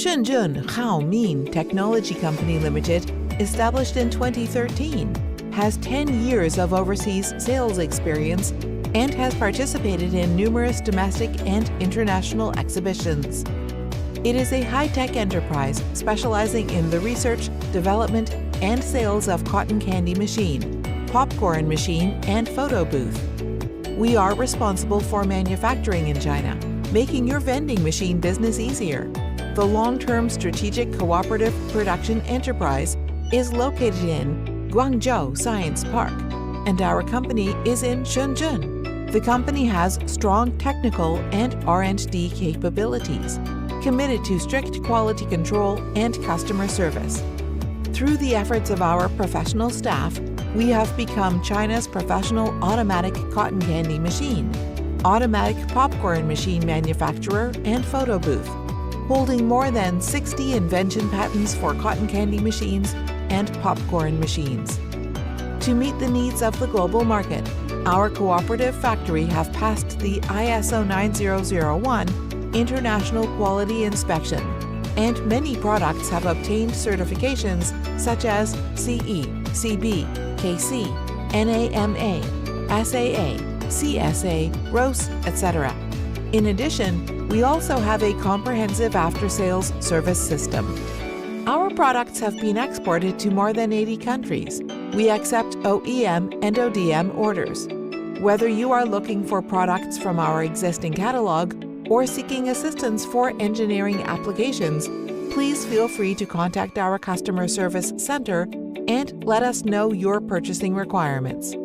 Shenzhen Haomin Technology Company Limited, established in 2013, has 10 years of overseas sales experience and has participated in numerous domestic and international exhibitions. It is a high-tech enterprise specializing in the research, development, and sales of cotton candy machine, popcorn machine, and photo booth. We are responsible for manufacturing in China, making your vending machine business easier. The long-term strategic cooperative production enterprise is located in Guangzhou Science Park, and our company is in Shenzhen. The company has strong technical and R&D capabilities, committed to strict quality control and customer service. Through the efforts of our professional staff, we have become China's professional automatic cotton candy machine, automatic popcorn machine manufacturer, and photo booth, holding more than 60 invention patents for cotton candy machines and popcorn machines. To meet the needs of the global market, our cooperative factory have passed the ISO 9001 International Quality Inspection, and many products have obtained certifications such as CE, CB, KC, NAMA, SAA, CSA, ROS, etc. In addition, we also have a comprehensive after-sales service system. Our products have been exported to more than 80 countries. We accept OEM and ODM orders. Whether you are looking for products from our existing catalog or seeking assistance for engineering applications, please feel free to contact our customer service center and let us know your purchasing requirements.